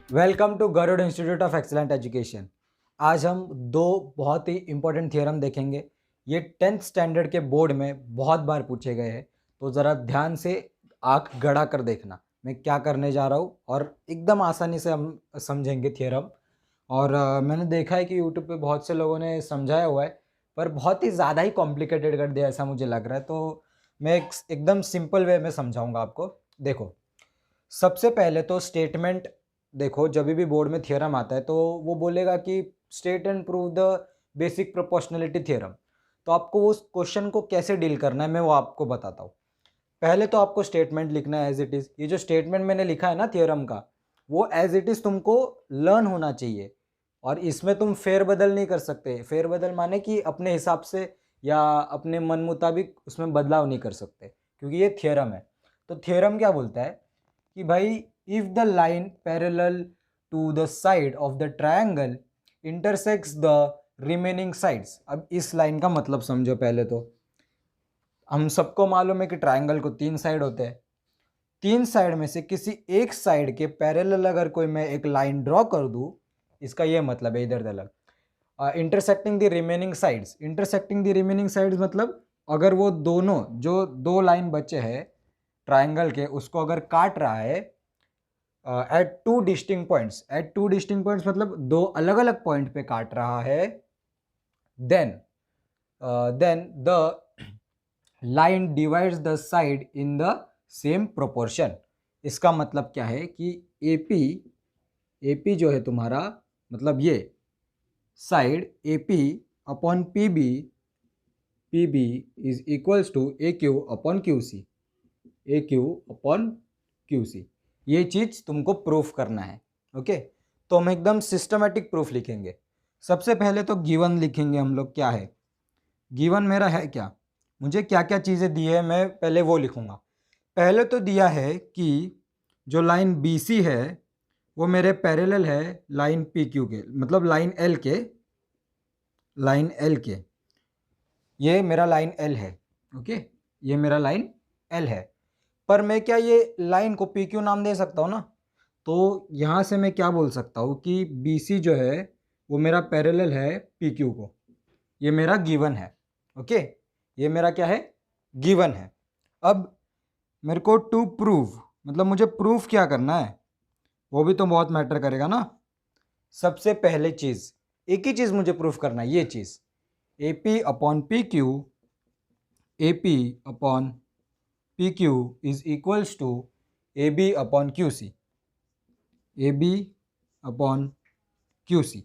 Welcome to Garud institute of excellent education. आज हम दो बहुत ही इंपॉर्टेंट थियरम देखेंगे। ये 10th स्टैंडर्ड के बोर्ड में बहुत बार पूछे गए हैं, तो ज़रा ध्यान से आंख गड़ा कर देखना मैं क्या करने जा रहा हूँ, और एकदम आसानी से हम समझेंगे थियरम। और मैंने देखा है कि यूट्यूब पे बहुत से लोगों ने समझाया हुआ है, पर बहुत ही ज़्यादा ही कॉम्प्लिकेटेड कर दिया ऐसा मुझे लग रहा है। तो मैं एकदम सिंपल वे में समझाऊंगा आपको। देखो, सबसे पहले तो स्टेटमेंट देखो, जब भी बोर्ड में थियरम आता है तो वो बोलेगा कि state and prove the basic proportionality theorem. तो आपको उस क्वेश्चन को कैसे डील करना है मैं वो आपको बताता हूँ। पहले तो आपको स्टेटमेंट लिखना है एज इट इज़। ये जो स्टेटमेंट मैंने लिखा है ना थियरम का, वो एज इट इज़ तुमको लर्न होना चाहिए, और इसमें तुम फेरबदल नहीं कर सकते। फेरबदल माने कि अपने हिसाब से या अपने मन मुताबिक उसमें बदलाव नहीं कर सकते, क्योंकि ये थियरम है। तो थियरम क्या बोलता है कि भाई, if the line parallel to the side of the triangle intersects the remaining sides. अब इस लाइन का मतलब समझो। पहले तो हम सबको मालूम है कि ट्रायंगल को 3 साइड होते हैं। 3 साइड में से किसी एक साइड के पैरेलल अगर कोई मैं एक लाइन ड्रॉ कर दूं, इसका ये मतलब है इधर दलग intersecting the remaining sides. Intersecting the remaining sides मतलब अगर वो दोनों जो दो लाइन बचे हैं ट्रायंगल के, उसको अगर काट रहा है at two distinct points. At two distinct points मतलब दो अलग अलग पॉइंट पे काट रहा है, then the line divides the side in the same proportion. इसका मतलब क्या है कि एपी जो है तुम्हारा, मतलब ये side AP upon PB is equals to A Q upon Q C. A Q upon Q C, ये चीज़ तुमको प्रूफ करना है। ओके, तो हम एकदम सिस्टमेटिक प्रूफ लिखेंगे। सबसे पहले तो गिवन लिखेंगे हम लोग। क्या है गिवन मेरा है, क्या मुझे क्या क्या चीज़ें दी है, मैं पहले वो लिखूंगा। पहले तो दिया है कि जो लाइन बी सी है वो मेरे पैरेलल है लाइन पी क्यू के, मतलब लाइन एल के। ये मेरा लाइन एल है। ओके, ये मेरा लाइन एल है। पर मैं क्या ये लाइन को पी क्यू नाम दे सकता हूँ ना? तो यहाँ से मैं क्या बोल सकता हूँ कि बी सी जो है वो मेरा पैरेलल है पी क्यू को। ये मेरा गिवन है। ओके, ये मेरा क्या है, गिवन है। अब मेरे को टू प्रूव, मतलब मुझे प्रूफ क्या करना है, वो भी तो बहुत मैटर करेगा ना। सबसे पहले चीज़, एक ही चीज़ मुझे प्रूफ करना है, ये चीज़ A P upon P Q, A P upon P Q is equals to A B upon Q C. A B upon Q C,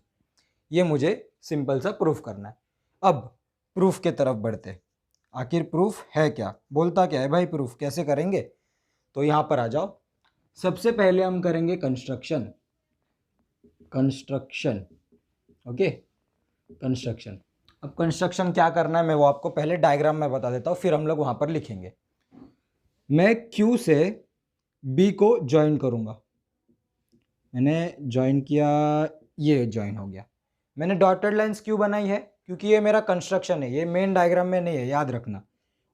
ये मुझे सिंपल सा प्रूफ करना है। अब प्रूफ के तरफ बढ़ते हैं। आखिर प्रूफ है क्या, बोलता क्या है भाई, प्रूफ कैसे करेंगे? तो यहाँ पर आ जाओ। सबसे पहले हम करेंगे कंस्ट्रक्शन। Okay, construction. अब कंस्ट्रक्शन क्या करना है मैं वो आपको पहले डायग्राम में बता देता हूँ, फिर हम लोग वहाँ पर लिखेंगे। मैं क्यू से बी को ज्वाइन करूँगा। मैंने ज्वाइन किया, ये ज्वाइन हो गया। मैंने डॉटेड लाइंस क्यों बनाई है, क्योंकि ये मेरा कंस्ट्रक्शन है, ये मेन डायग्राम में नहीं है, याद रखना।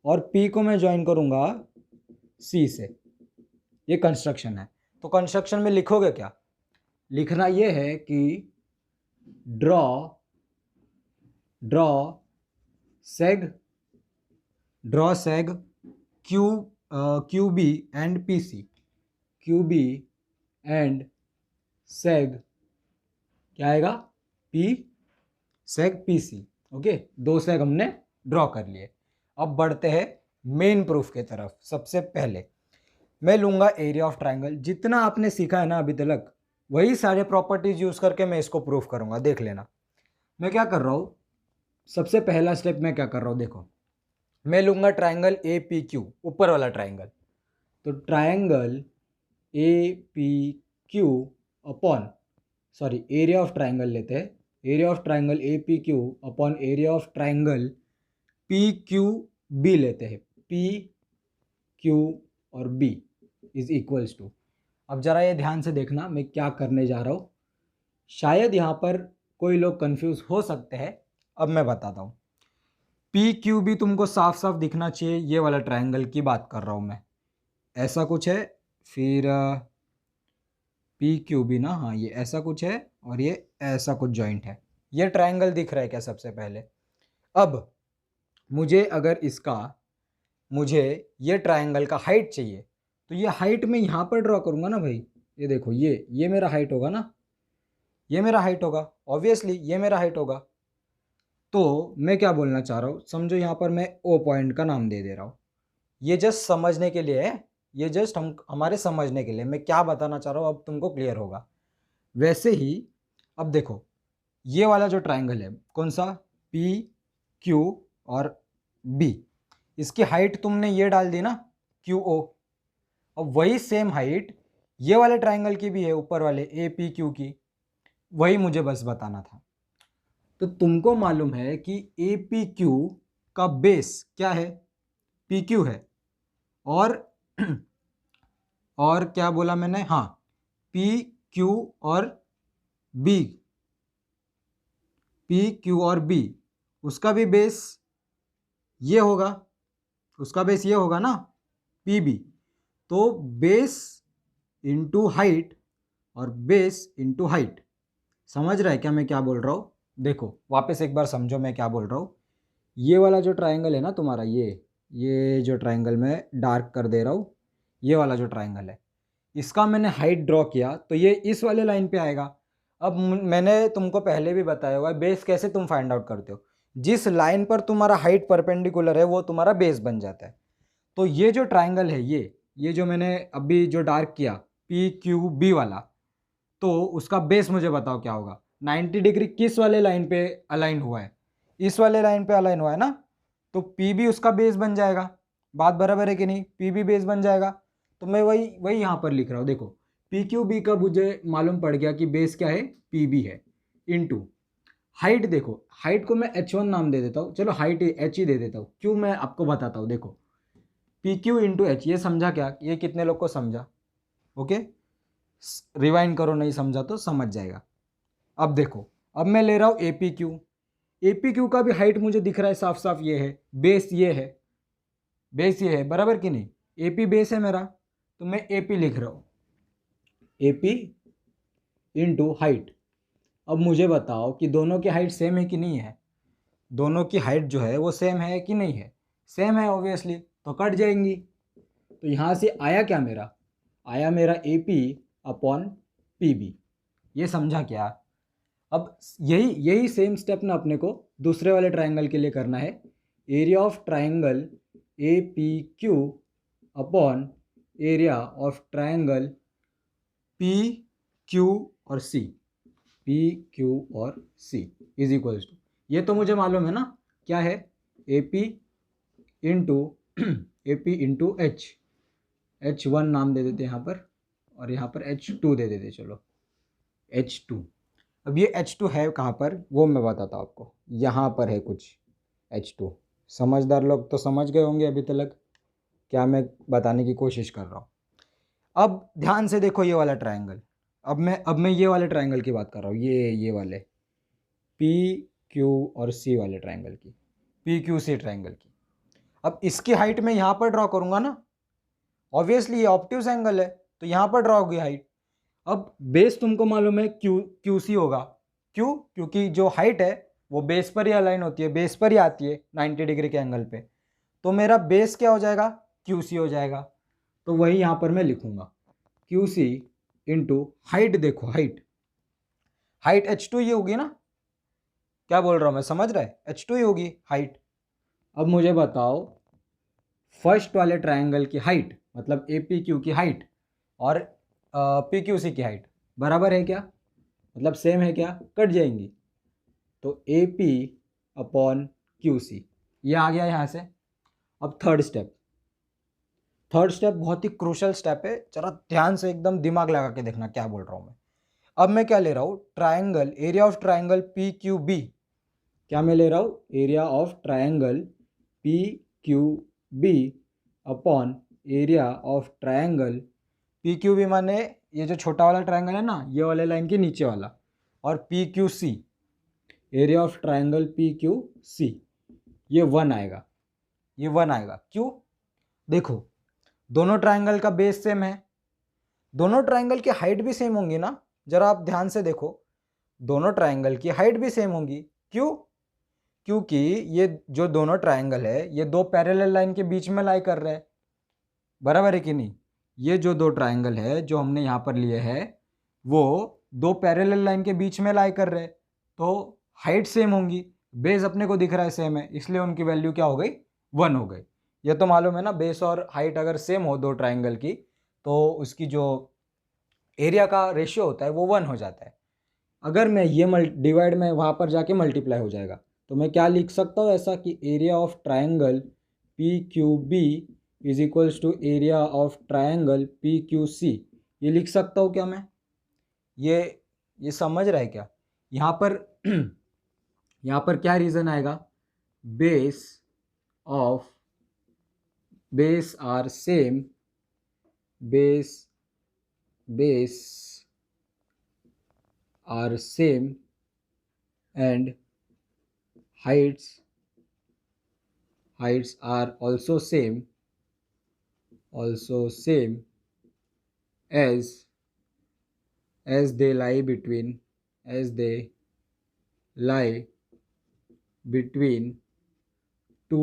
और पी को मैं ज्वाइन करूँगा सी से, ये कंस्ट्रक्शन है। तो कंस्ट्रक्शन में लिखोगे क्या? लिखना ये है कि draw draw seg Q Q B and P C. Q B and seg क्या आएगा, P seg P C. Okay, दो सेग हमने ड्रॉ कर लिए। अब बढ़ते हैं मेन प्रूफ के तरफ। सबसे पहले मैं लूंगा एरिया ऑफ ट्राइंगल। जितना आपने सीखा है ना अभी तक, वही सारे प्रॉपर्टीज यूज करके मैं इसको प्रूफ करूंगा। देख लेना मैं क्या कर रहा हूं। सबसे पहला स्टेप मैं क्या कर रहा हूं, देखो। मैं लूंगा ट्राइंगल ए पी क्यू, ऊपर वाला ट्राइंगल। तो triangle A P Q upon, sorry, area of triangle लेते हैं। Area of triangle A P Q upon area of triangle P Q B लेते हैं। पी क्यू और बी इज इक्वल्स टू, अब जरा ये ध्यान से देखना मैं क्या करने जा रहा हूँ। शायद यहाँ पर कोई लोग कंफ्यूज हो सकते हैं, अब मैं बताता हूँ। पी क्यू बी तुमको साफ साफ दिखना चाहिए, ये वाला ट्राइंगल की बात कर रहा हूँ मैं। ऐसा कुछ है। फिर पी क्यू बी ना, हाँ ये ऐसा कुछ है और ये ऐसा कुछ जॉइंट है। ये ट्रायंगल दिख रहा है क्या सबसे पहले? अब मुझे अगर इसका मुझे ये ट्रायंगल का हाइट चाहिए, तो ये हाइट मैं यहाँ पर ड्रॉ करूँगा ना भाई। ये देखो, ये मेरा हाइट होगा ना, ये मेरा हाइट होगा, ऑब्वियसली ये मेरा हाइट होगा। तो मैं क्या बोलना चाह रहा हूँ, समझो यहाँ पर मैं ओ पॉइंट का नाम दे दे रहा हूँ। ये जस्ट समझने के लिए है, ये जस्ट हमारे समझने के लिए मैं क्या बताना चाह रहा हूँ अब तुमको क्लियर होगा। वैसे ही अब देखो, ये वाला जो ट्राइंगल है कौन सा, पी क्यू और बी, इसकी हाइट तुमने ये डाल दी ना, क्यू ओ। अब वही सेम हाइट ये वाले ट्राइंगल की भी है, ऊपर वाले ए पी क्यू की, वही मुझे बस बताना था। तो तुमको मालूम है कि ए पी क्यू का बेस क्या है, पी क्यू है, और और क्या बोला मैंने, हाँ पी क्यू और बी, पी क्यू और बी उसका भी बेस ये होगा, उसका बेस ये होगा ना, पी बी। तो बेस इंटू हाइट और बेस इंटू हाइट, समझ रहा है क्या मैं क्या बोल रहा हूँ? देखो वापस एक बार समझो मैं क्या बोल रहा हूँ। ये वाला जो ट्रायंगल है ना तुम्हारा, ये जो ट्रायंगल मैं डार्क कर दे रहा हूँ, ये वाला जो ट्रायंगल है, इसका मैंने हाइट ड्रॉ किया तो ये इस वाले लाइन पे आएगा। अब मैंने तुमको पहले भी बताया हुआ है बेस कैसे तुम फाइंड आउट करते हो, जिस लाइन पर तुम्हारा हाइट परपेंडिकुलर है वो तुम्हारा बेस बन जाता है। तो ये जो ट्राइंगल है, ये जो मैंने अभी जो डार्क किया पी क्यू बी वाला, तो उसका बेस मुझे बताओ क्या होगा। 90 डिग्री किस वाले लाइन पे अलाइन हुआ है, इस वाले लाइन पे अलाइन हुआ है ना, तो पी भी उसका बेस बन जाएगा। बात बराबर है कि नहीं, पी भी बेस बन जाएगा। तो मैं वही वही यहाँ पर लिख रहा हूँ, देखो पी क्यू बी का मुझे मालूम पड़ गया कि बेस क्या है, पी बी है, इनटू हाइट। देखो हाइट को मैं h1 नाम दे देता हूँ, चलो हाइट h ही दे देता हूँ, क्यों मैं आपको बताता हूँ। देखो पी क्यू इंटू एच, ये समझा क्या, ये कितने लोग को समझा? ओके, रिवाइंड करो, नहीं समझा तो समझ जाएगा। अब देखो, अब मैं ले रहा हूँ A P Q, A P Q का भी हाइट मुझे दिख रहा है साफ साफ, ये है बेस, ये है बेस, ये है बराबर कि नहीं, ए पी बेस है मेरा, तो मैं ए पी लिख रहा हूँ, ए पी इंटू हाइट। अब मुझे बताओ कि दोनों की हाइट सेम है कि नहीं है, दोनों की हाइट जो है वो सेम है कि नहीं है, सेम है ऑब्वियसली, तो कट जाएंगी। तो यहाँ से आया क्या मेरा, आया मेरा A P upon P B, ये समझा क्या? अब यही यही सेम स्टेप ना अपने को दूसरे वाले ट्रायंगल के लिए करना है। Area of triangle A P Q upon area of triangle P Q और सी, पी क्यू और सी इज इक्वल्स टू, ये तो मुझे मालूम है ना क्या है, A P into A P into H one नाम दे देते हैं यहाँ पर, और यहाँ पर एच टू दे देते, चलो एच टू। अब ये एच टू है कहाँ पर वो मैं बताता हूँ आपको, यहाँ पर है कुछ एच टू। समझदार लोग तो समझ गए होंगे अभी तक क्या मैं बताने की कोशिश कर रहा हूँ। अब ध्यान से देखो ये वाला ट्रायंगल, अब मैं ये वाले ट्रायंगल की बात कर रहा हूँ, ये वाले पी क्यू और सी वाले ट्रायंगल की, पी क्यू सी ट्रायंगल की। अब इसकी हाइट मैं यहाँ पर ड्रॉ करूँगा ना, ऑब्वियसली ये ऑब्ट्यूज एंगल है तो यहाँ पर ड्रॉ होगी हाइट। अब बेस तुमको मालूम है क्यू सी होगा, क्यों, क्योंकि जो हाइट है वो बेस पर ही अलाइन होती है, बेस पर ही आती है 90 डिग्री के एंगल पे। तो मेरा बेस क्या हो जाएगा, क्यू सी हो जाएगा। तो वही यहाँ पर मैं लिखूंगा क्यू सी इंटू हाइट। देखो हाइट, हाइट एच टू ही होगी ना, क्या बोल रहा हूँ मैं, समझ रहा है, एच टू ही होगी हाइट। अब मुझे बताओ फर्स्ट वाले ट्रायंगल की हाइट, मतलब ए पी क्यू की हाइट और पी क्यू सी की हाइट बराबर है क्या, मतलब सेम है क्या, कट जाएंगी। तो A P upon Q C ये आ गया यहाँ से। अब थर्ड स्टेप बहुत ही क्रूशल स्टेप है, जरा ध्यान से एकदम दिमाग लगा के देखना क्या बोल रहा हूँ मैं। अब मैं क्या ले रहा हूँ, triangle, area of triangle P Q B, क्या मैं ले रहा हूँ, area of triangle P Q B upon area of triangle P Q B, माने ये जो छोटा वाला ट्रायंगल है ना, ये वाले लाइन के नीचे वाला, और P Q C, area of triangle P Q C, ये 1 आएगा, ये 1 आएगा। क्यों, देखो दोनों ट्रायंगल का बेस सेम है, दोनों ट्राइंगल की हाइट भी सेम होंगी ना, जरा आप ध्यान से देखो, दोनों ट्राइंगल की हाइट भी सेम होंगी। क्यों? क्योंकि ये जो दोनों ट्राइंगल है ये दो पैरेलल लाइन के बीच में लाई कर रहे हैं, बराबर है कि नहीं? ये जो दो ट्राइंगल है जो हमने यहाँ पर लिए है वो दो पैरेलल लाइन के बीच में लाई कर रहे हैं, तो हाइट सेम होंगी, बेस अपने को दिख रहा है सेम है, इसलिए उनकी वैल्यू क्या हो गई? 1 हो गई। ये तो मालूम है ना, बेस और हाइट अगर सेम हो दो ट्राइंगल की तो उसकी जो एरिया का रेशियो होता है वो 1 हो जाता है। अगर मैं ये डिवाइड में वहाँ पर जाके मल्टीप्लाई हो जाएगा, तो मैं क्या लिख सकता हूँ ऐसा कि area of triangle P Q B is equals to area of triangle P Q C. ये लिख सकता हूँ क्या मैं? ये समझ रहा है क्या? यहाँ पर यहाँ पर क्या रीज़न आएगा? Base of base are same, base base are same and heights are also same as they lie between two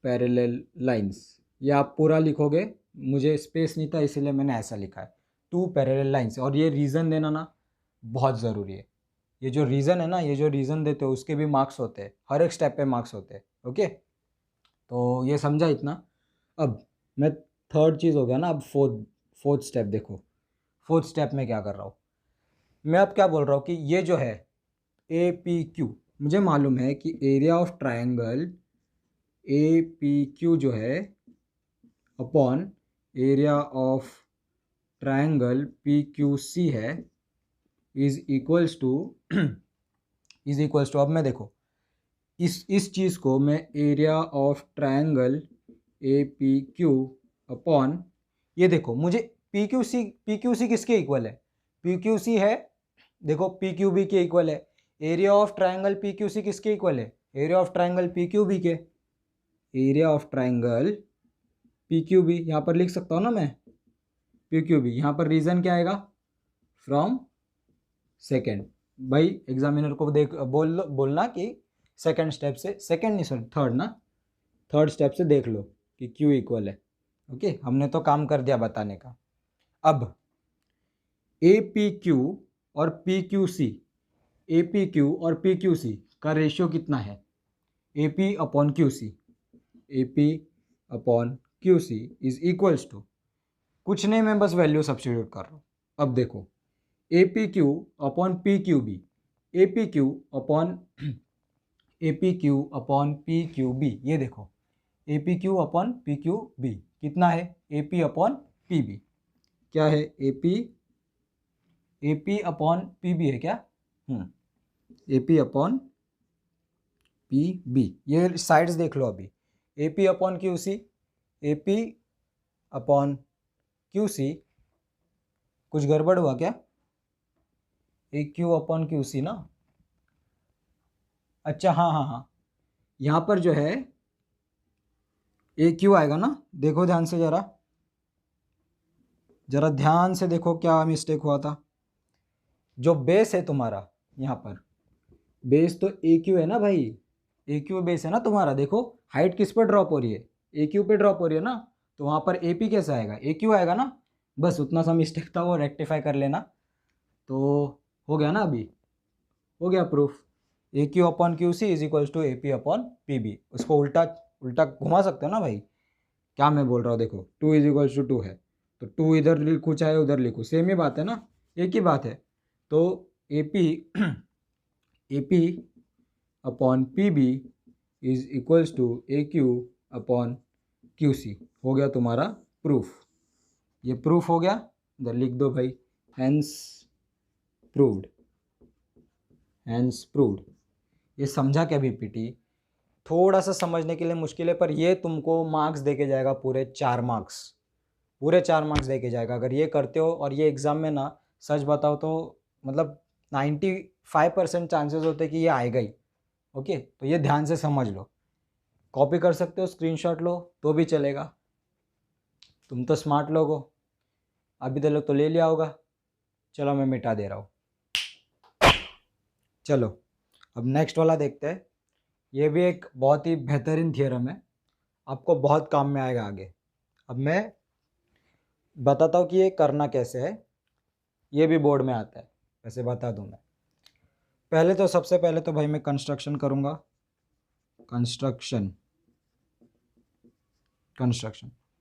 parallel lines. ये आप पूरा लिखोगे, मुझे स्पेस नहीं था इसलिए मैंने ऐसा लिखा है, टू पैरेलल लाइंस। और ये रीज़न देना ना बहुत ज़रूरी है। ये जो रीज़न है ना, ये जो रीज़न देते हो उसके भी मार्क्स होते हैं, हर एक स्टेप पे मार्क्स होते हैं। ओके, तो ये समझा इतना। अब मैं थर्ड चीज़ हो गया ना, अब फोर्थ स्टेप देखो। फोर्थ स्टेप में क्या कर रहा हूँ मैं? अब क्या बोल रहा हूँ कि ये जो है ए पी क्यू, मुझे मालूम है कि area of triangle A P Q जो है upon area of triangle P Q C है इज इक्वल्स टू अब मैं देखो इस चीज़ को मैं area of triangle A P Q upon, ये देखो मुझे पी क्यू सी किसके इक्वल है? पी क्यू सी है, देखो पी क्यू बी के इक्वल है। Area of triangle P Q C किसके इक्वल है? Area of triangle P Q B के। Area of triangle P Q B यहाँ पर लिख सकता हूँ ना मैं, पी क्यू बी। यहाँ पर रीज़न क्या आएगा? From second. भाई एग्जामिनर को बोलना कि सेकेंड स्टेप से, सेकेंड नहीं सॉरी थर्ड ना, थर्ड स्टेप से देख लो कि क्यू इक्वल है। ओके, हमने तो काम कर दिया बताने का। अब ए पी क्यू और P Q C, A P Q और पी क्यू सी का रेशियो कितना है? A P upon Q C, A P upon Q C is equals to, कुछ नहीं मैं बस वैल्यू सब्स्टिट्यूट कर रहा हूँ। अब देखो A P Q upon P Q B, A P Q upon P Q B, ये देखो A P Q upon P Q B कितना है? A P upon P B क्या है? A P upon P B है क्या? A P upon P B. ये साइड्स देख लो अभी, A P upon Q C, A P upon Q C, कुछ गड़बड़ हुआ क्या? ए क्यू अपॉन क्यू सी ना, अच्छा हाँ, यहाँ पर जो है ए क्यू आएगा ना, देखो ध्यान से, जरा ध्यान से देखो क्या मिस्टेक हुआ था। जो बेस है तुम्हारा, यहाँ पर बेस तो ए क्यू है ना भाई, ए क्यू बेस है ना तुम्हारा। देखो हाइट किस पर ड्रॉप हो रही है? ए क्यू पे ड्रॉप हो रही है ना, तो वहाँ पर ए पी कैसे आएगा? ए क्यू आएगा ना। बस उतना सा मिस्टेक था, वो रेक्टिफाई कर लेना। तो हो गया ना, अभी हो गया proof. A Q upon Q C is equals to A P upon P B. उसको उल्टा उल्टा घुमा सकते हो ना भाई, क्या मैं बोल रहा हूँ? देखो 2 इज इक्वल्स टू 2 है, तो 2 इधर लिखूँ चाहे उधर लिखूँ, सेम ही बात है ना, एक ही बात है। तो A P upon P B is equals to A Q upon Q C. हो गया तुम्हारा प्रूफ। ये प्रूफ हो गया, इधर लिख दो भाई, हैंस प्रूव्ड, हैंस प्रूव्ड। ये समझा क्या बीपीटी? थोड़ा सा समझने के लिए मुश्किल है, पर ये तुमको मार्क्स दे के जाएगा, पूरे 4 मार्क्स, पूरे 4 मार्क्स दे के जाएगा अगर ये करते हो। और ये एग्ज़ाम में ना सच बताओ तो मतलब 95% चांसेस होते हैं कि ये आएगा ही। ओके, तो ये ध्यान से समझ लो। कॉपी कर सकते हो, स्क्रीनशॉट लो तो भी चलेगा, तुम तो स्मार्ट लोग हो। अभी तक तो ले लिया होगा, चलो मैं मिटा दे रहा हूँ। चलो अब नेक्स्ट वाला देखते हैं। ये भी एक बहुत ही बेहतरीन थियरम है, आपको बहुत काम में आएगा आगे। अब मैं बताता हूँ कि ये करना कैसे है, ये भी बोर्ड में आता है, वैसे बता दूँ मैं। पहले तो सबसे पहले तो भाई मैं कंस्ट्रक्शन करूँगा, कंस्ट्रक्शन।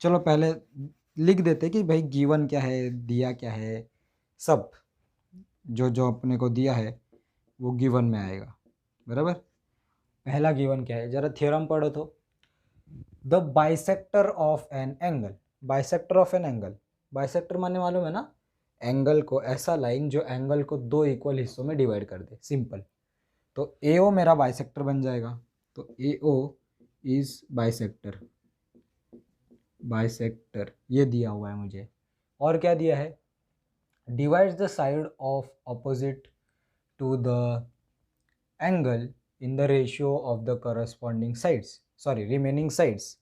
चलो पहले लिख देते कि भाई गिवन क्या है, दिया क्या है, सब जो जो अपने को दिया है वो गिवन में आएगा, बराबर। पहला गिवन क्या है, जरा थ्योरम पढ़ो तो। The bisector of an angle, bisector of an angle, bisector माने मालूम है ना, एंगल को, ऐसा लाइन जो एंगल को दो इक्वल हिस्सों में डिवाइड कर दे, सिंपल। तो ए ओ मेरा बाइसेक्टर बन जाएगा, तो A O is bisector, bisector ये दिया हुआ है मुझे। और क्या दिया है, divides the side of opposite to the angle in the ratio of the corresponding sides, sorry remaining sides.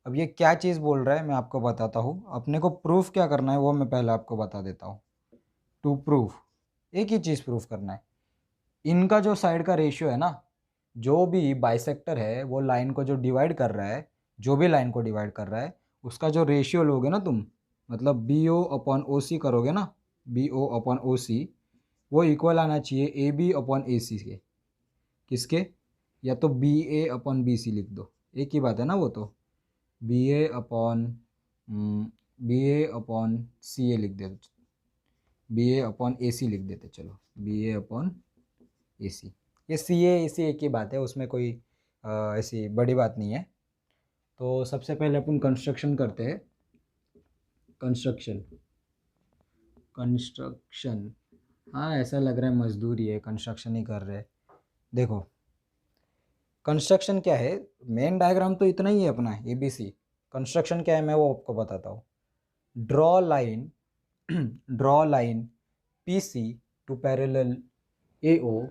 अब ये क्या चीज़ बोल रहा है मैं आपको बताता हूँ, अपने को प्रूफ क्या करना है वो मैं पहले आपको बता देता हूँ। टू प्रूफ, एक ही चीज़ प्रूफ करना है, इनका जो साइड का रेशियो है ना, जो भी बाइसेक्टर है वो लाइन को जो डिवाइड कर रहा है, जो भी लाइन को डिवाइड कर रहा है उसका जो रेशियो लोगे ना तुम, मतलब बी ओ अपॉन ओ सी करोगे ना, बी ओ अपॉन ओ सी, वो इक्वल आना चाहिए ए बी अपॉन ए सी के। किसके, या तो बी ए अपॉन बी सी लिख दो, एक ही बात है ना वो तो। बी ए अपॉन सी ए लिख देते, बी ए अपॉन ए सी लिख देते, चलो B A upon A C. ये सी ए सी एक ही बात है, उसमें कोई ऐसी बड़ी बात नहीं है। तो सबसे पहले अपन कंस्ट्रक्शन करते हैं, कंस्ट्रक्शन, कंस्ट्रक्शन। हाँ ऐसा लग रहा है मजदूरी है, कंस्ट्रक्शन ही कर रहे हैं। देखो कंस्ट्रक्शन क्या है, मेन डायग्राम तो इतना ही है अपना ए बी सी। कंस्ट्रक्शन क्या है मैं वो आपको बताता हूँ। Draw line draw line P C to parallel A O,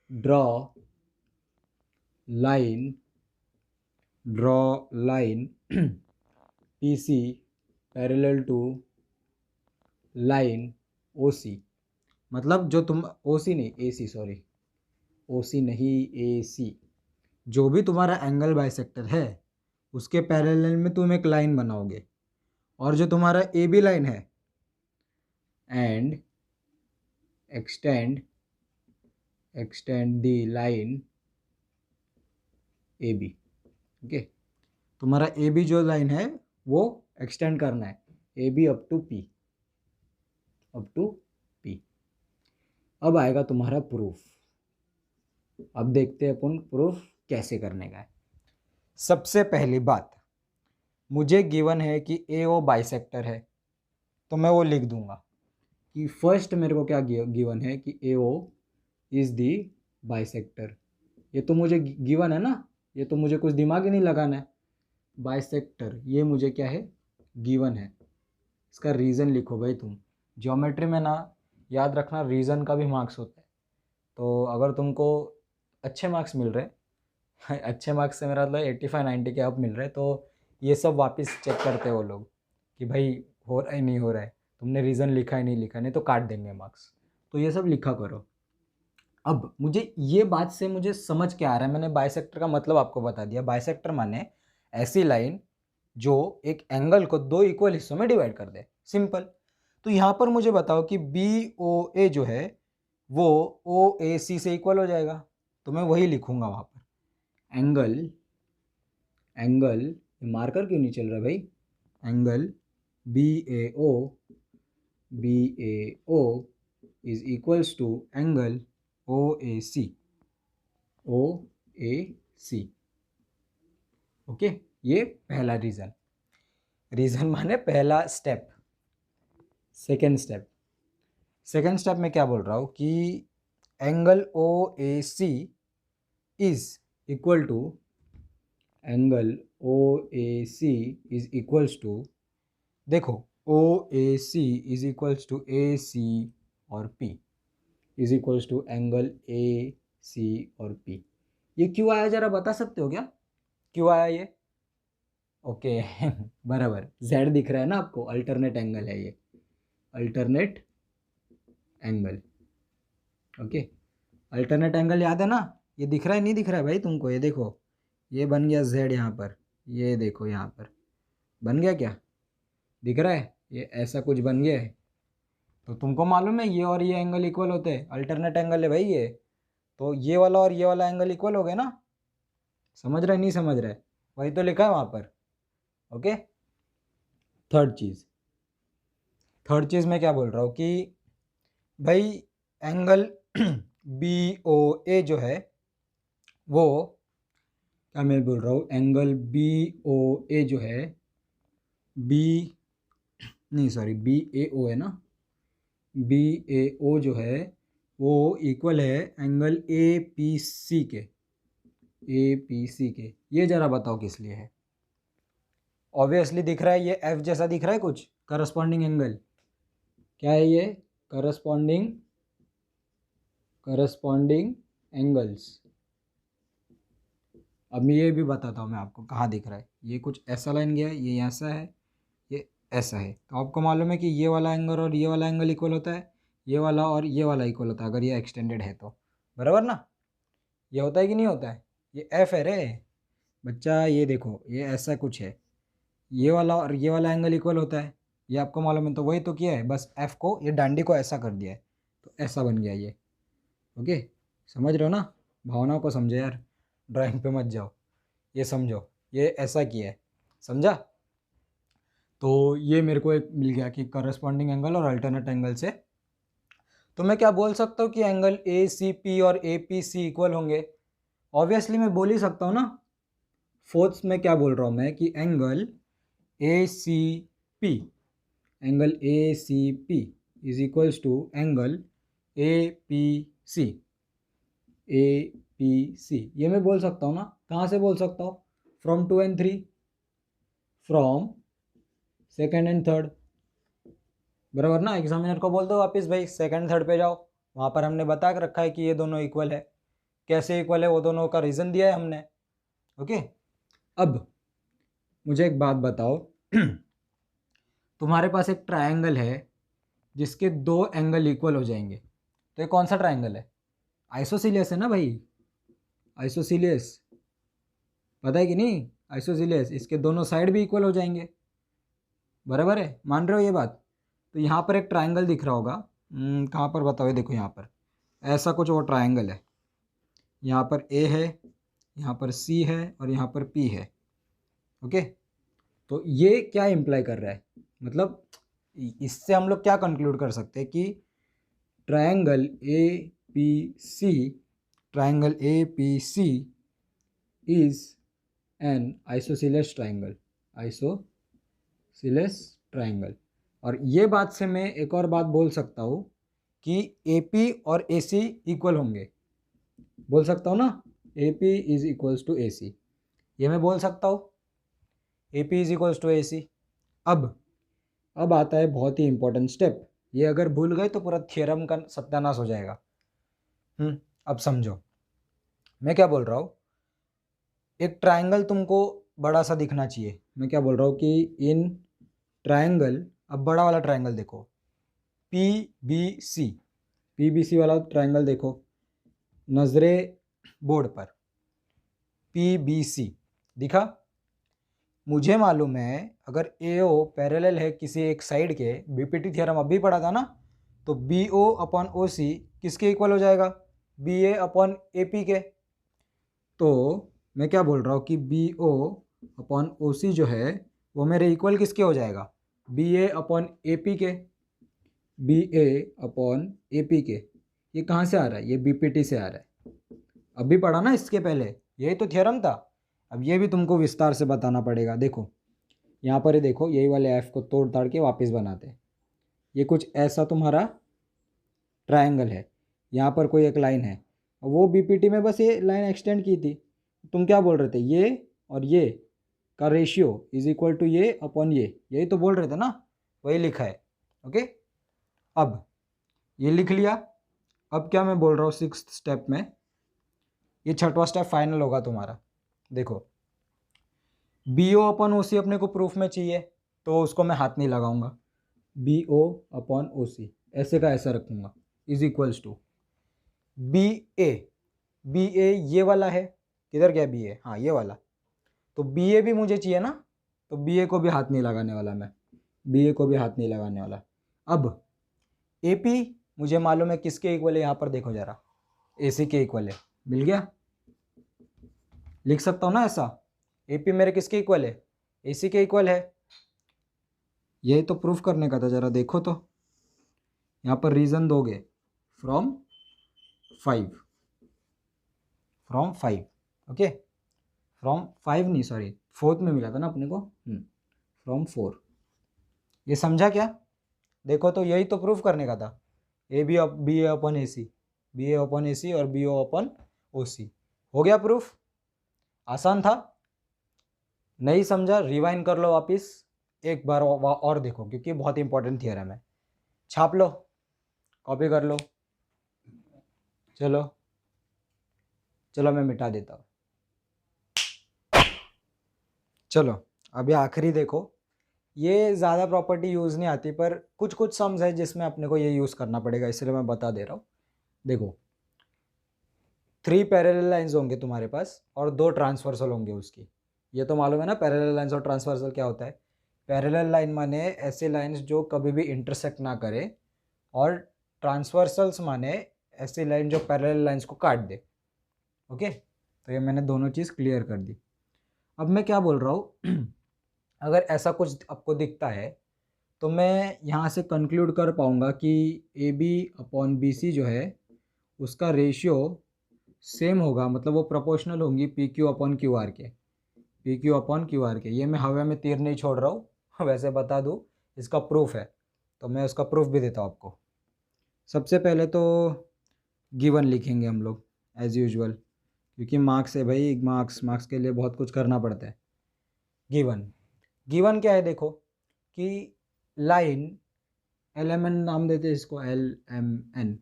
draw line, draw line P C parallel to line O C. मतलब जो तुम ओ सी नहीं ए सी, सॉरी ओ सी नहीं ए सी, जो भी तुम्हारा एंगल बाइसेक्टर है उसके पैरेलल में तुम एक लाइन बनाओगे, और जो तुम्हारा ए बी लाइन है, and extend the line A B. Okay, तुम्हारा ए बी जो लाइन है वो एक्सटेंड करना है, A B up to P, up to P. अब आएगा तुम्हारा प्रूफ। अब देखते हैं अपन प्रूफ कैसे करने का है। सबसे पहली बात, मुझे गिवन है कि ए ओ बाइसेक्टर है, तो मैं वो लिख दूंगा कि फर्स्ट मेरे को क्या गिवन है कि ए ओ इज दी बाइसेक्टर। ये तो मुझे गिवन है ना, ये तो मुझे कुछ दिमाग ही नहीं लगाना है। बाइसेक्टर ये मुझे क्या है, गिवन है। इसका रीज़न लिखो भाई तुम, ज्योमेट्री में ना याद रखना रीज़न का भी मार्क्स होता है। तो अगर तुमको अच्छे मार्क्स मिल रहे अच्छे मार्क्स से मेरा मतलब 85-90 के अब मिल रहे, तो ये सब वापस चेक करते हैं वो लोग कि भाई हो रहा है नहीं हो रहा है, तुमने रीज़न लिखा है नहीं लिखा, नहीं तो काट देंगे मार्क्स। तो ये सब लिखा करो। अब मुझे ये बात से मुझे समझ के आ रहा है, मैंने बाइसेक्टर का मतलब आपको बता दिया। बाइसेक्टर माने ऐसी लाइन जो एक एंगल को दो इक्वल हिस्सों में डिवाइड कर दे, सिंपल। तो यहाँ पर मुझे बताओ कि बी ओ ए जो है वो ओ ए सी से इक्वल हो जाएगा, तो मैं वही लिखूंगा वहाँ पर। एंगल मार्कर क्यों नहीं चल रहा भाई, angle B A O is equals to angle O A C, O A C. Okay, ये पहला रीज़न माने पहला स्टेप। सेकेंड स्टेप में क्या बोल रहा हूँ कि angle O A C is equal to, angle O A C is equals to, देखो O A C is equals to A C और P is equals to angle A C और P. ये क्यों आया जरा बता सकते हो क्या, क्यों आया ये? ओके बराबर, जेड दिख रहा है ना आपको, अल्टरनेट एंगल है ये। Alternate angle. Okay, alternate angle याद है ना, ये दिख रहा है नहीं दिख रहा है भाई तुमको, ये देखो ये बन गया z यहाँ पर, ये देखो यहाँ पर बन गया, क्या दिख रहा है, ये ऐसा कुछ बन गया है। तो तुमको मालूम है ये और ये एंगल इक्वल होते हैं, अल्टरनेट एंगल है भाई ये, तो ये वाला और ये वाला एंगल इक्वल हो गए ना, समझ रहे नहीं समझ रहे, वही तो लिखा है वहाँ पर। ओके, थर्ड चीज़ मैं क्या बोल रहा हूँ कि भाई एंगल बी ओ ए जो है वो, क्या मैं बोल रहा हूँ, एंगल बी ओ ए जो है, बी नहीं सॉरी बी ए ओ है ना, बी ए ओ जो है वो इक्वल है एंगल ए पी सी के, ए पी सी के। ये ज़रा बताओ किस लिए है। ऑब्वियसली दिख रहा है, ये एफ जैसा दिख रहा है कुछ, करस्पॉन्डिंग एंगल क्या है ये, करस्पॉन्डिंग एंगल्स। अब मैं ये भी बताता हूँ मैं आपको कहाँ दिख रहा है, ये कुछ ऐसा लाइन गया है, ये ऐसा है, ये ऐसा है, तो आपको मालूम है कि ये वाला एंगल और ये वाला एंगल इक्वल होता है, ये वाला और ये वाला इक्वल होता है अगर ये एक्सटेंडेड है तो, बराबर ना, ये होता है कि नहीं होता है, ये एफ है रे बच्चा, ये देखो ये ऐसा कुछ है, ये वाला और ये वाला एंगल इक्वल होता है, ये आपको मालूम है, तो वही तो किया है, बस एफ को ये डांडी को ऐसा कर दिया है, तो ऐसा बन गया ये। ओके, समझ रहे हो ना, भावनाओं को समझो यार, ड्राइंग पे मत जाओ, ये समझो, ये ऐसा किया है, समझा। तो ये मेरे को एक मिल गया कि करस्पॉन्डिंग एंगल और अल्टरनेट एंगल से, तो मैं क्या बोल सकता हूँ कि एंगल ए सी पी और ए पी सी इक्वल होंगे, ऑब्वियसली मैं बोल ही सकता हूँ ना। फोर्थ में क्या बोल रहा हूँ मैं कि angle A C P, angle A C P is equals to angle A P C, A P C, ये मैं बोल सकता हूँ ना, कहाँ से बोल सकता हूँ, from 2 and 3, from second and third, बराबर ना। एग्जामिनर को बोल दो वापस भाई सेकंड थर्ड पे जाओ, वहाँ पर हमने बता के रखा है कि ये दोनों इक्वल है, कैसे इक्वल है वो दोनों का रीज़न दिया है हमने। ओके, अब मुझे एक बात बताओ तुम्हारे पास एक ट्रायंगल है जिसके दो एंगल इक्वल हो जाएंगे, तो ये कौन सा ट्रायंगल है, आइसोसीलियस है ना भाई, आइसोसीलियस, पता है कि नहीं, आइसोसीलियस, इसके दोनों साइड भी इक्वल हो जाएंगे, बराबर है, मान रहे हो ये बात। तो यहाँ पर एक ट्रायंगल दिख रहा होगा, कहाँ पर बताओ, ये देखो यहाँ पर ऐसा कुछ वो ट्रायंगल है, यहाँ पर ए है, यहाँ पर सी है और यहाँ पर पी है। ओके, तो ये क्या इम्प्लाई कर रहा है, मतलब इससे हम लोग क्या कंक्लूड कर सकते हैं कि triangle A P C, triangle A P C is an isosceles triangle, isosceles triangle. और ये बात से मैं एक और बात बोल सकता हूँ कि ए पी और ए सी इक्वल होंगे, बोल सकता हूँ ना, A P is equals to A C, ये मैं बोल सकता हूँ, A P is equals to A C. अब आता है बहुत ही इंपॉर्टेंट स्टेप, ये अगर भूल गए तो पूरा थ्योरम का सत्यानाश हो जाएगा। अब समझो मैं क्या बोल रहा हूँ, एक ट्रायंगल तुमको बड़ा सा दिखना चाहिए, मैं क्या बोल रहा हूँ कि इन ट्रायंगल, अब बड़ा वाला ट्रायंगल देखो, पी बी सी वाला ट्रायंगल देखो नजरे बोर्ड पर, पी बी सी दिखा, मुझे मालूम है अगर ए ओ पैरेलल है किसी एक साइड के, बीपीटी थ्योरम अभी पढ़ा था ना, तो बी ओ अपॉन ओ सी किसके इक्वल हो जाएगा, B A upon A P के। तो मैं क्या बोल रहा हूँ कि बी ओ अपॉन ओ सी जो है वो मेरे इक्वल किसके हो जाएगा, B A upon A P के, B A upon A P के। ये कहाँ से आ रहा है, ये बीपीटी से आ रहा है, अभी पढ़ा ना इसके पहले, यही तो थ्योरम था। अब ये भी तुमको विस्तार से बताना पड़ेगा, देखो यहाँ पर ये देखो, यही वाले एफ को तोड़ ताड़ के वापस बनाते हैं, ये कुछ ऐसा तुम्हारा ट्रायंगल है, यहाँ पर कोई एक लाइन है, वो बीपीटी में बस ये लाइन एक्सटेंड की थी, तुम क्या बोल रहे थे, ये और ये का रेशियो इज इक्वल टू ये अपॉन ये, यही तो बोल रहे थे ना, वही लिखा है। ओके, अब ये लिख लिया, अब क्या मैं बोल रहा हूँ सिक्स्थ स्टेप में, ये छठवां स्टेप फाइनल होगा तुम्हारा। देखो बी ओ अपन ओ सी अपने को प्रूफ में चाहिए, तो उसको मैं हाथ नहीं लगाऊंगा, बी ओ अपॉन ओ सी, ऐसे का ऐसा रखूँगा, is equals to B A. B A ये वाला है, किधर गया बी ए, हाँ ये वाला, तो बी ए भी मुझे चाहिए ना, तो बी ए को भी हाथ नहीं लगाने वाला मैं, बी ए को भी हाथ नहीं लगाने वाला। अब ए पी मुझे मालूम है किसके इक्वल है, यहाँ पर देखो जरा, ए सी के इक्वल है, मिल गया, लिख सकता हूँ ना ऐसा, ए पी मेरे किसके इक्वल है, ए सी के इक्वल है। यही तो प्रूफ करने का था, जरा देखो तो, यहाँ पर रीज़न दोगे, फ्रॉम 5, फ्रॉम 5, ओके, फ्रॉम 5 नहीं, सॉरी 4th में मिला था ना अपने को, फ्रॉम 4, ये समझा क्या? देखो तो यही तो प्रूफ करने का था, बी ए अपन ए सी, बी ए अपन ए सी और बी ओ अपन ओ सी, हो गया प्रूफ, आसान था। नहीं समझा रिवाइंड कर लो वापस एक बार और देखो, क्योंकि बहुत इंपॉर्टेंट थियरम है, छाप लो, कॉपी कर लो, चलो चलो मैं मिटा देता हूँ। चलो अभी आखिरी देखो, ये ज़्यादा प्रॉपर्टी यूज़ नहीं आती, पर कुछ कुछ सम्स है जिसमें अपने को ये यूज़ करना पड़ेगा, इसलिए मैं बता दे रहा हूँ। देखो 3 पैरेलल लाइंस होंगे तुम्हारे पास और 2 ट्रांसवर्सल होंगे उसकी, ये तो मालूम है ना पैरेलल लाइंस और ट्रांसवर्सल क्या होता है। पैरेलल लाइन माने ऐसे लाइंस जो कभी भी इंटरसेक्ट ना करे, और ट्रांसवर्सल्स माने ऐसी लाइन जो पैरेलल लाइंस को काट दे, ओके। तो ये मैंने दोनों चीज़ क्लियर कर दी। अब मैं क्या बोल रहा हूँ अगर ऐसा कुछ आपको दिखता है तो मैं यहाँ से कंक्लूड कर पाऊँगा कि A B upon B C जो है उसका रेशियो सेम होगा, मतलब वो प्रोपोर्शनल होंगी P Q upon Q R के, P Q upon Q R के। ये मैं हवा में तीर नहीं छोड़ रहा हूँ वैसे बता दूँ, इसका प्रूफ है, तो मैं उसका प्रूफ भी देता हूँ आपको। सबसे पहले तो गिवन लिखेंगे हम लोग एज़ यूजुअल, क्योंकि मार्क्स है भाई, मार्क्स के लिए बहुत कुछ करना पड़ता है। गिवन क्या है देखो, कि लाइन एल एम एन नाम देते हैं इसको, एल एम एन,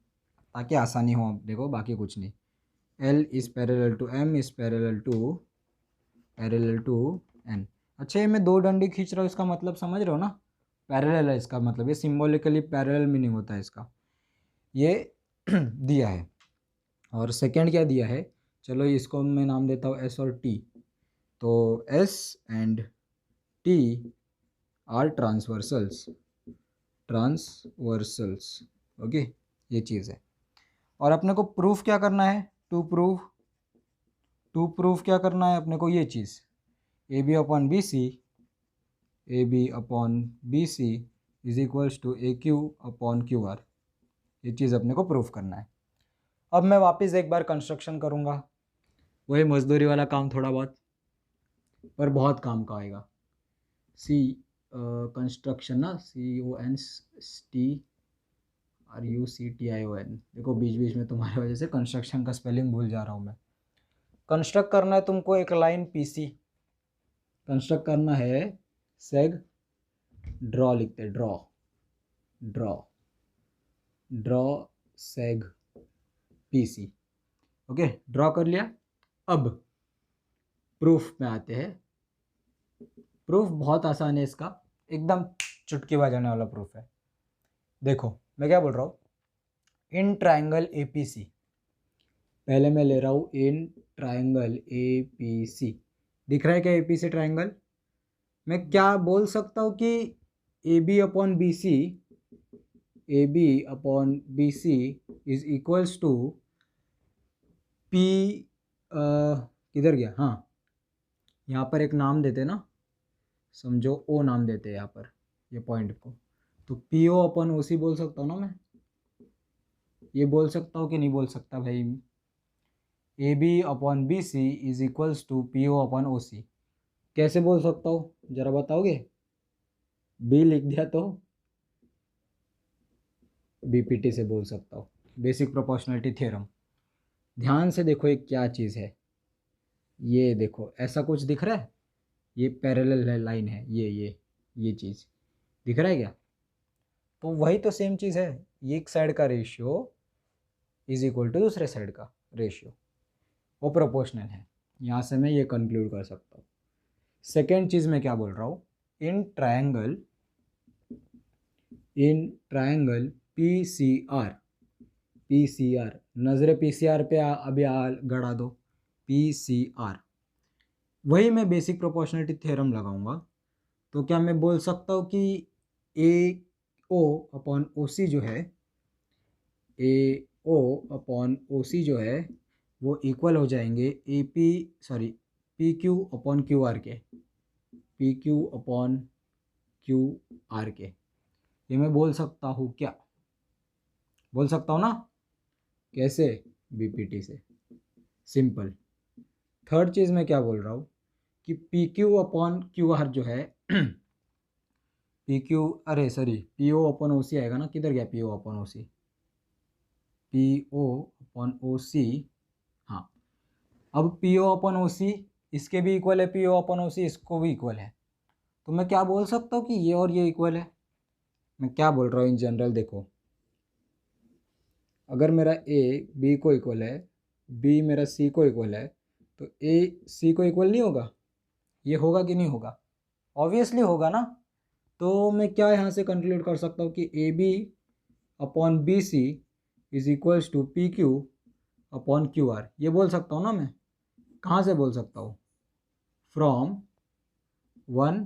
ताकि आसानी हो, देखो बाकी कुछ नहीं। L is parallel to M is parallel to N. अच्छा ये मैं 2 डंडी खींच रहा हूँ, इसका मतलब समझ रहे हो ना, पैरेलल है इसका मतलब, ये सिम्बॉलिकली पैरेलल मीनिंग होता है इसका, ये दिया है। और सेकंड क्या दिया है, चलो इसको मैं नाम देता हूँ एस और टी, तो S and T are transversals, okay, ये चीज़ है। और अपने को प्रूफ क्या करना है, टू प्रूफ क्या करना है अपने को, ये चीज़ A B upon B C is equals to A Q upon Q R, ये चीज़ अपने को प्रूफ करना है। अब मैं वापस एक बार कंस्ट्रक्शन करूँगा, वही मजदूरी वाला काम थोड़ा बहुत, पर बहुत काम का आएगा। सी कंस्ट्रक्शन ना, CONSTRUCTION, देखो बीच बीच में तुम्हारी वजह से कंस्ट्रक्शन का स्पेलिंग भूल जा रहा हूँ मैं। कंस्ट्रक्ट करना है तुमको एक लाइन पीसी, कंस्ट्रक्ट करना है, सेग ड्रॉ लिखते, ड्रॉ सेग पीसी, ओके, ड्रॉ कर लिया। अब प्रूफ में आते हैं, प्रूफ बहुत आसान है इसका, एकदम चुटकी बजाने वाला प्रूफ है। देखो मैं क्या बोल रहा हूँ, इन ट्राइंगल APC, पहले मैं ले रहा हूँ इन ट्राइंगल APC, दिख रहा है क्या APC ट्राइंगल, मैं क्या बोल सकता हूँ कि AB upon B C is equals to P, किधर गया, हाँ यहाँ पर एक नाम देते ना, समझो O नाम देते हैं यहाँ पर ये पॉइंट को, तो PO अपॉन OC बोल सकता हूँ ना मैं, ये बोल सकता हूँ कि नहीं बोल सकता भाई, AB upon BC is equals to PO upon OC, कैसे बोल सकता हूँ जरा बताओगे, B लिख दिया तो BPT से बोल सकता हूँ, बेसिक प्रोपोर्शनलिटी थ्योरम। ध्यान से देखो ये क्या चीज़ है, ये देखो ऐसा कुछ दिख रहा है, ये पैरेलल लाइन है, ये चीज़ दिख रहा है क्या, तो वही तो सेम चीज़ है, ये एक साइड का रेशियो इज इक्वल टू दूसरे साइड का रेशियो, वो प्रोपोर्शनल है, यहाँ से मैं ये कंक्लूड कर सकता हूँ। सेकेंड चीज़ मैं क्या बोल रहा हूँ, in triangle in triangle PCR, PCR, नज़र PCR पे अभी गड़ा दो, PCR। वही मैं बेसिक प्रोपोर्शनलिटी थ्योरम लगाऊंगा। तो क्या मैं बोल सकता हूँ कि AO अपॉन OC जो है, AO अपॉन OC जो है वो इक्वल हो जाएंगे PQ अपॉन QR के, PQ अपॉन QR के। ये मैं बोल सकता हूँ क्या? बोल सकता हूँ ना? कैसे? BPT से, सिंपल। थर्ड चीज़ मैं क्या बोल रहा हूँ कि PQ अपॉन QR जो है PQ, अरे सॉरी, PO अपॉन OC आएगा ना, किधर गया PO upon OC, PO upon OC, हाँ। अब PO अपॉन OC इसके भी इक्वल है, PO अपॉन OC इसको भी इक्वल है। तो मैं क्या बोल सकता हूँ कि ये और ये इक्वल है। मैं क्या बोल रहा हूँ इन जनरल, देखो, अगर मेरा A B को इक्वल है, B मेरा C को इक्वल है, तो A C को इक्वल नहीं होगा? ये होगा कि नहीं होगा? ऑब्वियसली होगा ना। तो मैं क्या यहाँ से कंक्लूड कर सकता हूँ कि AB upon BC is equals to PQ upon QR। ये बोल सकता हूँ ना मैं? कहाँ से बोल सकता हूँ? From 1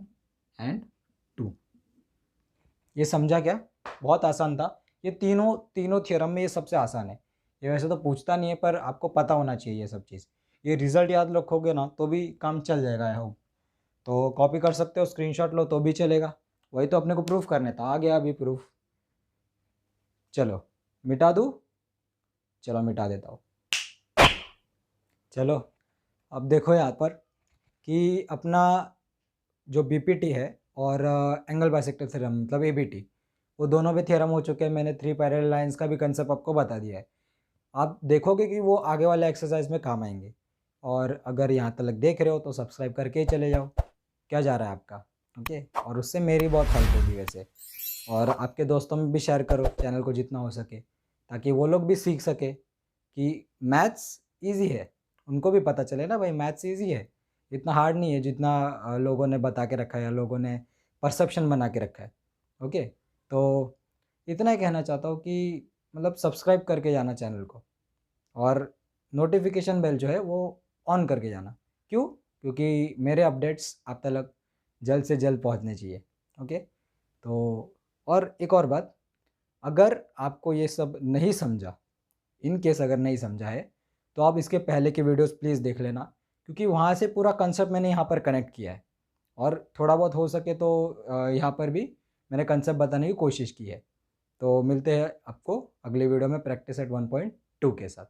and 2। ये समझा क्या? बहुत आसान था। ये तीनों थ्योरम में ये सबसे आसान है। ये वैसे तो पूछता नहीं है, पर आपको पता होना चाहिए ये सब चीज़। ये रिजल्ट याद रखोगे ना तो भी काम चल जाएगा। I hope. तो कॉपी कर सकते हो, स्क्रीनशॉट लो तो भी चलेगा। वही तो अपने को प्रूफ करने था, आ गया अभी प्रूफ। चलो मिटा दूँ? चलो मिटा देता हूँ। चलो अब देखो यहाँ पर कि अपना जो BPT है और एंगल बाइसेक्टर थ्योरम मतलब ABT, वो दोनों भी थ्योरम हो चुके हैं। मैंने 3 पैरेलल लाइंस का भी कंसेप्ट आपको बता दिया है। आप देखोगे कि वो आगे वाले एक्सरसाइज में काम आएंगे। और अगर यहाँ तक देख रहे हो तो सब्सक्राइब करके ही चले जाओ। क्या जा रहा है आपका? ओके। और उससे मेरी बहुत हेल्प होगी वैसे। और आपके दोस्तों में भी शेयर करो चैनल को जितना हो सके, ताकि वो लोग भी सीख सके कि मैथ्स ईजी है। उनको भी पता चले ना भाई, मैथ्स ईजी है, इतना हार्ड नहीं है जितना लोगों ने बता के रखा है या लोगों ने परसेप्शन बना के रखा है। ओके। तो इतना ही कहना चाहता हूँ कि मतलब सब्सक्राइब करके जाना चैनल को, और नोटिफिकेशन बेल जो है वो ऑन करके जाना। क्यों? क्योंकि मेरे अपडेट्स आप तक जल्द से जल्द पहुंचने चाहिए। ओके। तो और एक और बात, अगर आपको ये सब नहीं समझा, इन केस अगर नहीं समझा है, तो आप इसके पहले के वीडियोस प्लीज़ देख लेना, क्योंकि वहाँ से पूरा कंसेप्ट मैंने यहाँ पर कनेक्ट किया है। और थोड़ा बहुत हो सके तो यहाँ पर भी मैंने कंसेप्ट बताने की कोशिश की है। तो मिलते हैं आपको अगले वीडियो में प्रैक्टिस एट 1.2 के साथ।